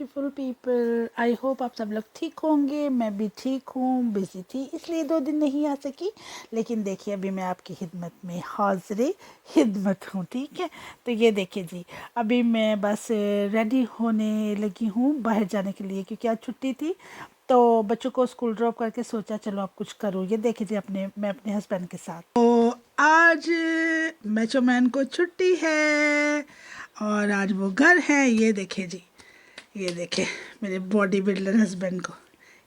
Beautiful people, I hope आप सब लोग ठीक होंगे। मैं भी ठीक हूँ, बिजी थी इसलिए 2 दिन नहीं आ सकी, लेकिन देखिए अभी मैं आपकी खिदमत में हाज़िर खिदमत हूँ। ठीक है, तो ये देखिए जी, अभी मैं बस रेडी होने लगी हूँ बाहर जाने के लिए, क्योंकि आज छुट्टी थी तो बच्चों को स्कूल ड्रॉप करके सोचा चलो आप कुछ करूँ। ये देखिए जी, मैं अपने हस्बैंड के साथ, तो आज मैचो मैन को छुट्टी है और आज वो घर है। ये देखे जी, ये देखे मेरे बॉडी बिल्डर हस्बैंड को,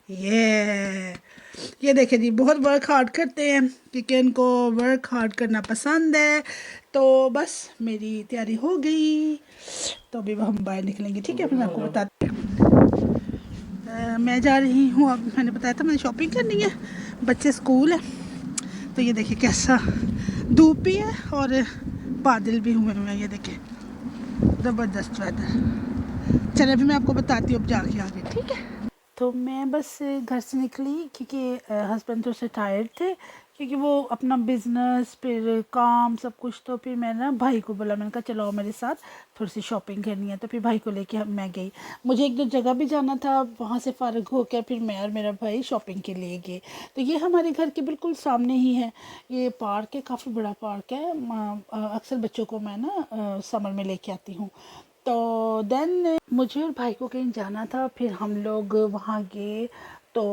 ये देखे जी, बहुत वर्क हार्ड करते हैं क्योंकि इनको वर्क हार्ड करना पसंद है। तो बस मेरी तैयारी हो गई, तो अभी हम बाहर निकलेंगे। ठीक है, फिर मैं आपको बताती हूँ। मैं जा रही हूँ, अब मैंने बताया था मैंने शॉपिंग करनी है, बच्चे स्कूल है। तो ये देखिए कैसा धूप भी है और बादल भी हुए हैं, ये देखिए ज़बरदस्त वेदर। चलिए अभी मैं आपको बताती हूँ अब जाके आगे। ठीक है, तो मैं बस घर से निकली क्योंकि हस्बैंड तो से टायर्ड थे, क्योंकि वो अपना बिज़नेस फिर काम सब कुछ। तो फिर मैंने ना भाई को बोला, मैंने कहा चलो मेरे साथ थोड़ी सी शॉपिंग करनी है। तो फिर भाई को लेके मैं गई। मुझे 1-2 जगह भी जाना था, वहाँ से फ़ारिग होकर फिर मैं और मेरा भाई शॉपिंग के लिए गए। तो ये हमारे घर के बिल्कुल सामने ही है, ये पार्क है, काफ़ी बड़ा पार्क है। अक्सर बच्चों को मैं ना समर में लेके आती हूँ। तो देन मुझे और भाई को कहीं जाना था, फिर हम लोग वहाँ गए। तो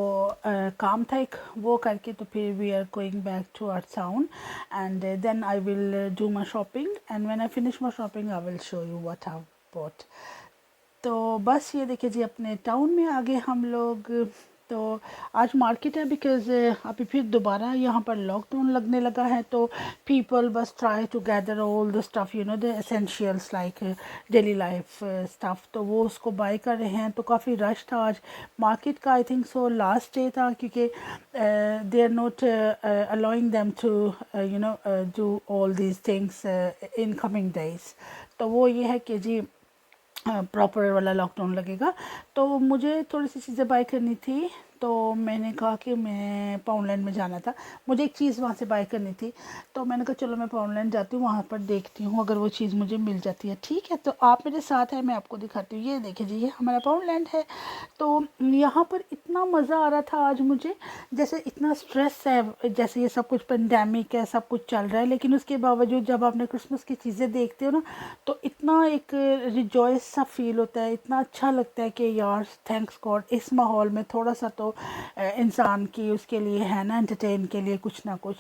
काम था एक, वो करके तो फिर we are going back to our town and then I will do my shopping and when I finish my shopping I will show you what I bought. तो बस ये देखिए जी, अपने टाउन में आ गए हम लोग। तो आज मार्केट है बिकॉज़ अभी फिर दोबारा यहाँ पर लॉकडाउन लगने लगा है। तो पीपल बस try to gather all the stuff, you know, the essentials like daily life stuff, तो वो उसको बाय कर रहे हैं। तो काफ़ी रश था आज मार्केट का, I think so last day था, क्योंकि they are not allowing them to you know do all these things in coming days. तो वो ये है कि जी प्रॉपर वाला लॉकडाउन लगेगा। तो मुझे थोड़ी सी चीज़ें बाय करनी थी, तो मैंने कहा कि मैं पाउंडलैंड में जाना था, मुझे एक चीज़ वहाँ से बाय करनी थी। तो मैंने कहा चलो मैं पाउंडलैंड जाती हूँ, वहाँ पर देखती हूँ अगर वो चीज़ मुझे मिल जाती है। ठीक है, तो आप मेरे साथ हैं, मैं आपको दिखाती हूँ। ये देखिए जी, ये हमारा पाउंडलैंड है। तो यहाँ पर इतना मज़ा आ रहा था आज मुझे, जैसे इतना स्ट्रेस है, जैसे ये सब कुछ पेंडेमिक है, सब कुछ चल रहा है, लेकिन उसके बावजूद जब आपने क्रिसमस की चीज़ें देखते हो ना, तो इतना एक रिजॉयस सा फील होता है, इतना अच्छा लगता है कि यार थैंक्स गॉड, इस माहौल में थोड़ा सा तो इंसान की उसके लिए है ना, एंटरटेन के लिए कुछ ना कुछ।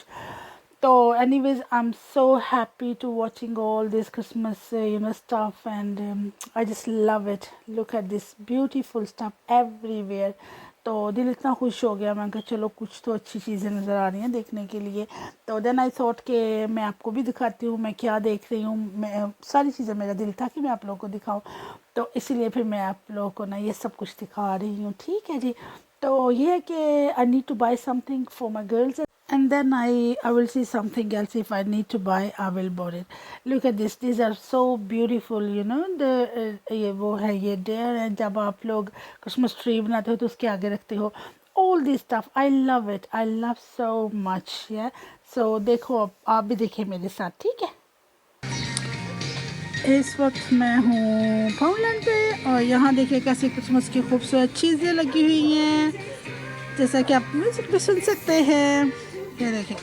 तो anyways, I'm so happy to watching all this Christmas you know stuff, and I just love it. Look at this beautiful stuff everywhere. तो दिल इतना खुश हो गया, मैं कहा चलो कुछ तो अच्छी चीज़ें नज़र आ रही हैं देखने के लिए। तो देन आई थॉट कि मैं आपको भी दिखाती हूँ मैं क्या देख रही हूँ। मैं सारी चीज़ें, मेरा दिल था कि मैं आप लोगों को दिखाऊँ, तो इसीलिए फिर मैं आप लोगों को ना ये सब कुछ दिखा रही हूँ। ठीक है जी, तो ये है कि I need to buy something for my girls, and then I will see something else. If I need to buy, I will buy it. Look at this, these are so beautiful, you know, the ये वो है, ये dare है, जब आप लोग Christmas tree बनाते हो तो उसके आगे रखते हो। all this stuff I love it, I love so much, yeah. so देखो आप भी देखिए मेरे साथ। ठीक है, इस वक्त मैं हूँ पाउंडलैंड पे और यहाँ देखिए कैसी क्रिसमस की खूबसूरत चीज़ें लगी हुई हैं, जैसा कि आप म्यूज़िक भी सुन सकते हैं। ये देखिए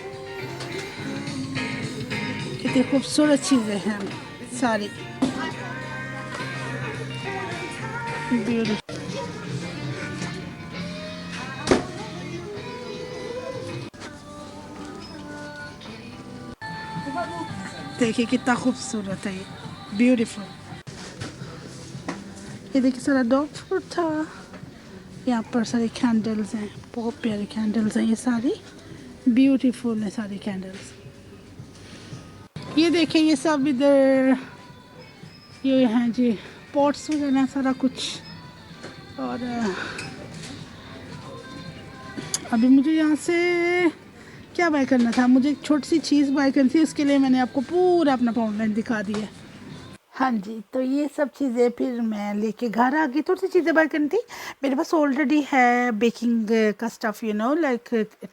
कितनी खूबसूरत चीज़ें हैं सारी, ब्यूटीफुल। देखिए कितना खूबसूरत है ये, ब्यूटीफुल। ये देखिए सारा डॉग फूड था, यहाँ पर सारी कैंडल्स हैं, बहुत प्यारी कैंडल्स हैं, ये सारी ब्यूटीफुल है सारी कैंडल्स। ये देखिए ये सब इधर ये हैं जी पॉट्स वगैरह सारा कुछ। और अभी मुझे यहाँ से क्या बाय करना था, मुझे एक छोटी सी चीज़ बाय करनी थी, उसके लिए मैंने आपको पूरा अपना पाउंडलैंड दिखा दिया। हाँ जी, तो ये सब चीज़ें फिर मैं लेके घर आ गई। थोड़ी सी चीज़ें बाय करनी थी। मेरे पास ऑलरेडी है बेकिंग का stuff, you know, like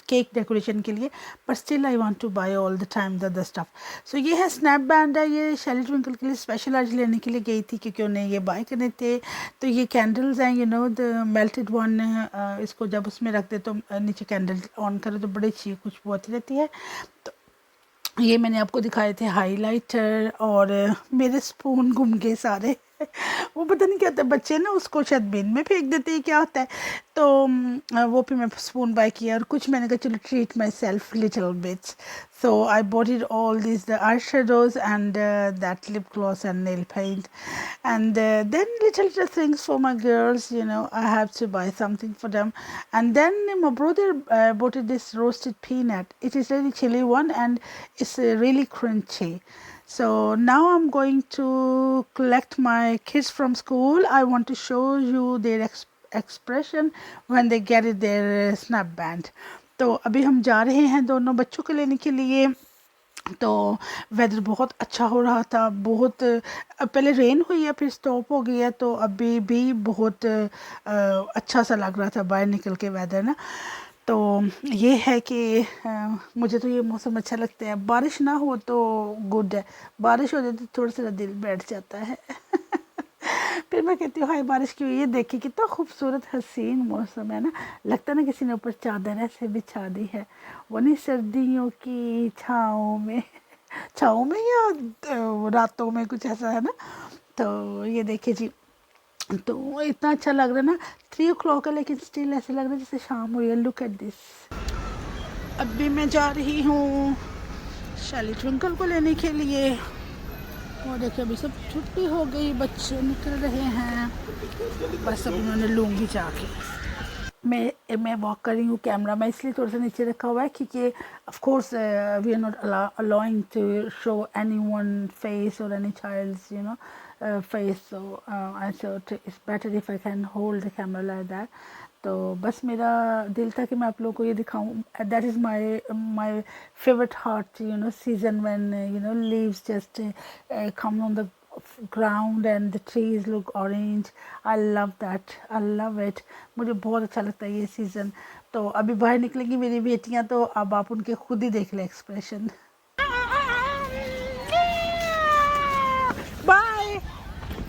cake decoration के लिए, but still I want to buy all the time the stuff. So ये है स्नैप बैंड है, ये शेली ट्विंकल के लिए स्पेशल आज लेने के लिए गई थी क्योंकि उन्हें ये बाय करने थे। तो ये कैंडल्स हैं, you know, the melted one. इसको जब उसमें रख दे तो नीचे कैंडल ऑन करो तो बड़ी अच्छी खुशबू आती रहती है। तो ये मैंने आपको दिखाए थे हाइलाइटर, और मेरे स्पून गुम गए सारे। वो पता नहीं क्या होता है, बच्चे ना उसको शायद बिन में फेंक देते हैं, क्या होता है। तो वो फिर मैं स्पून बाय किया, और कुछ मैंने कहा चलो treat my self little bits. So I bought it all this the eye shadows and that lip gloss and nail paint, and then little things for my girls, you know, I have to buy something for them. And then my brother bought this roasted peanut. It is really chilly one, and it's really crunchy. So now I'm going to collect my kids from school. I want to show you their expression when they get it, their snap band. तो अभी हम जा रहे हैं दोनों बच्चों को लेने के लिए। तो वेदर बहुत अच्छा हो रहा था, बहुत पहले रेन हुई है फिर स्टॉप हो गई है, तो अभी भी बहुत अच्छा सा लग रहा था बाहर निकल के वेदर ना। तो ये है कि मुझे तो ये मौसम अच्छा लगता है। बारिश ना हो तो गुड है, बारिश हो जाए तो थोड़ा सा दिल बैठ जाता है। फिर मैं कहती हूँ हाय बारिश की हुई है, देखिए कितना खूबसूरत हसीन मौसम है ना। लगता है ना किसी ने ऊपर चादर ऐसे बिछा दी है, वो नहीं, सर्दियों की छाँव में, छाँव में या रातों में, कुछ ऐसा है ना। तो ये देखिए जी, तो इतना अच्छा लग रहा है ना। 3 o'clock है लेकिन स्टिल ऐसे लग रहा है जैसे शाम हुई है। Look at this. अभी मैं जा रही हूँ शेली ट्विंकल को लेने के लिए, और देखिए अभी सब छुट्टी हो गई, बच्चे निकल रहे हैं, बस अब उन्होंने लूँगी जाके। मैं वॉक कर रही हूँ, कैमरा मैं इसलिए थोड़ा सा नीचे रखा हुआ है क्योंकि of course we are not allowing to show any one face और any child's, you know, face. So I thought it's better if I can hold the camera like that. तो बस मेरा दिल था कि मैं आप लोगों को ये दिखाऊं। That is my favourite heart, you know, season when you know leaves just come on the ground and the trees look orange. I love that, I love it. मुझे बहुत अच्छा लगता है ये सीज़न। तो अभी बाहर निकलेंगी मेरी बेटियां, तो अब आप उनके खुद ही देख लें expression. Bye.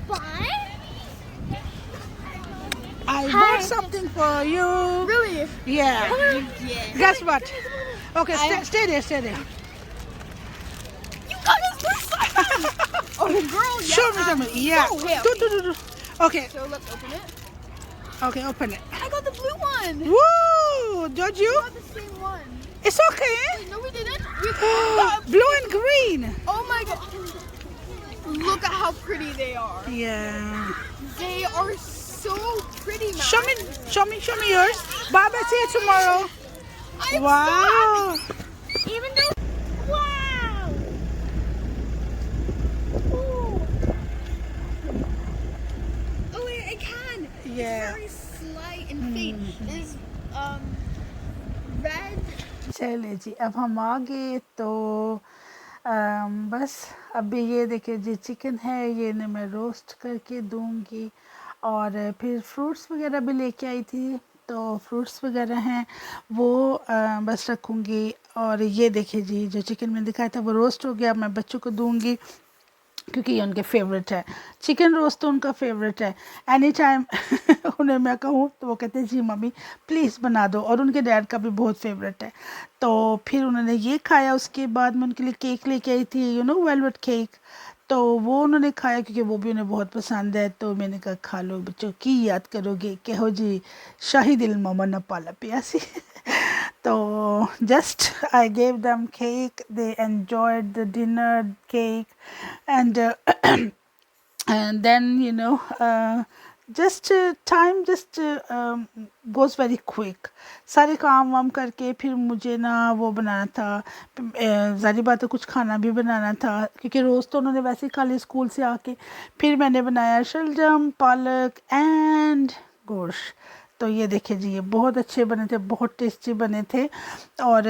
Bye. I Hi. bought something for you. Really? Yeah. Yeah. Guess what? Okay, stay there, stay there. You got us this side. Oh, girl. Yeah. Show me. Yeah. Okay. Do. Okay. So let's open it. Okay, open it. I got the blue one. Woo! Did you? We got the same one. It's okay. Wait, no, we didn't. We got Blue and green. Oh my god. Look at how pretty they are. Yeah. They are so pretty, man. Show me yours. Baba, see you tomorrow. I'm Wow. so happy. Even though. Wow. Ooh. Oh wait, I can. Yeah. Very slight and faint. There's red. चले जी, अब हम आ गए। तो बस अभी ये देखिए जी, chicken है, ये ने मैं रोस्ट करके दूंगी, और फिर फ्रूट्स वगैरह भी लेके आई थी, तो फ्रूट्स वगैरह हैं वो बस रखूँगी। और ये देखिए जी, जो चिकन मैंने दिखाया था वो रोस्ट हो गया, मैं बच्चों को दूंगी क्योंकि ये उनके फेवरेट है। चिकन रोस्ट तो उनका फेवरेट है। एनी टाइम उन्हें मैं कहूँ तो वो कहते हैं जी मम्मी प्लीज़ बना दो, और उनके डैड का भी बहुत फेवरेट है। तो फिर उन्होंने ये खाया, उसके बाद मैं उनके लिए केक लेके आई थी, यू नो, वेलवेट केक। तो वो उन्होंने खाया क्योंकि वो भी उन्हें बहुत पसंद है। तो मैंने कहा खा लो बच्चों, की याद करोगे, कहो जी शाही दिल मामा न पाला प्यासी। तो just I gave them cake, they enjoyed the dinner cake, and and then you know just time just goes very quick. सारे काम वाम करके फिर मुझे ना वो बनाना था, ज़ाहिर बात है कुछ खाना भी बनाना था क्योंकि रोज़ तो उन्होंने वैसे ही खा लिया स्कूल से आके। फिर मैंने बनाया शलजम, पालक एंड गोश्त। तो ये देखिए जी, ये बहुत अच्छे बने थे, बहुत टेस्टी बने थे। और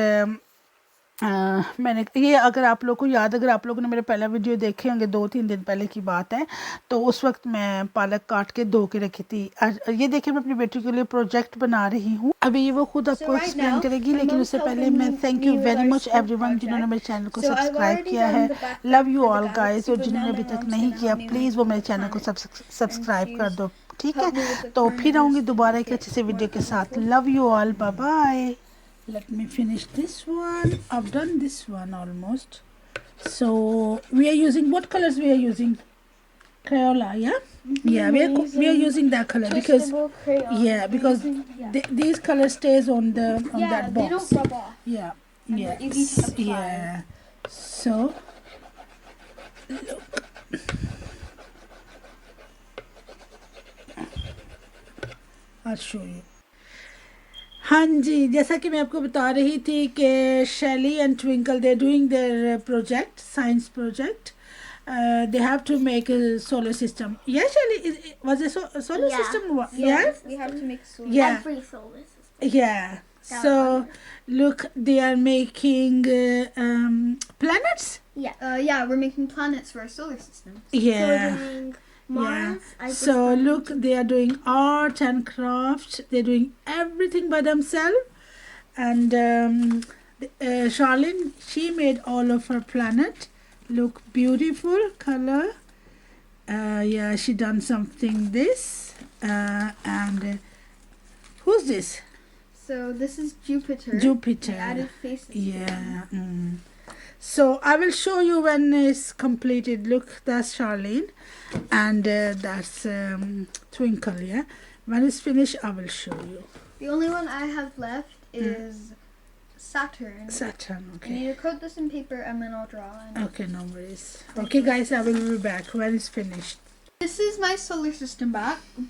मैंने ये, अगर आप लोग को याद, अगर आप लोगों ने मेरे पहला वीडियो देखे होंगे, 2-3 दिन पहले की बात है, तो उस वक्त मैं पालक काट के धो के रखी थी। आज ये देखिए मैं अपनी बेटी के लिए प्रोजेक्ट बना रही हूँ, अभी ये वो खुद आपको right एक्सप्लेन now, करेगी, my लेकिन mom's उससे पहले helping मैं thank me you with very our much school everyone जिन्होंने मेरे project. चैनल को So I've सब्सक्राइब already किया done है। the background love you for the all guys, galaxy, और but जिन्होंने now अभी my तक mom's नहीं gonna किया help me प्लीज़ with वो the मेरे चैनल को planet. And सब्सक्राइब कर she's दो, ठीक है। helped me with the तो फिर आऊँगी corners to दोबारा make एक अच्छे से it more वीडियो के साथ। colorful. Love you all, bye bye. Let me finish this one. I've done this one almost. So we are using, what colors we are using? Crayola, yeah. Yeah, we are using that color because Twistable crayons. yeah, We're because using, these colors stays on the on yeah, that they box. don't rub off. Yeah, And yeah, they're easy to apply. yeah. So I'll show you. हाँ जी, जैसा कि मैं आपको बता रही थी कि शैली and twinkle they doing there project, science project. They have to make a solar system. Yeah, Shelly, was it solar Yeah. system? Yes, we have to make solar. Yeah. Every solar system. Yeah. That So one. look, they are making planets. Yeah, we're making planets for our solar system. So we're Yeah. doing Mars. I just So done look, they are doing art and craft. They're doing everything by themselves. And Charlene, she made all of her planet look beautiful color. Yeah, she done something this. And who's this? So this is Jupiter. Jupiter. We added faces. to them. Yeah. So I will show you when it's completed. Look, that's Charlene, and that's Twinkle. Yeah. When it's finished, I will show you. The only one I have left is Saturn. Saturn. I Okay. need to coat this in paper and then I'll draw. And Okay, no worries. Okay, guys, I will be back when it's finished. this is my solar system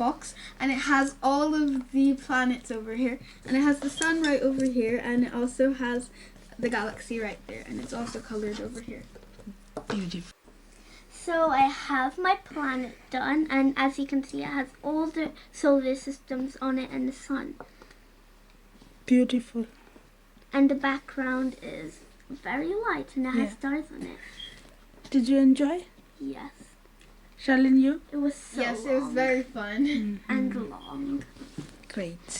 box, and it has all of the planets over here, and it has the sun right over here, and it also has the galaxy right there, and it's also colored over here. Beautiful. So I have my planet done, and as you can see, it has all the solar systems on it and the sun. Beautiful. And the background is very light, and it has Yeah. stars on it. Did you enjoy? Yes, Charlene, you? it was so yes, long it was very fun. and long. Great.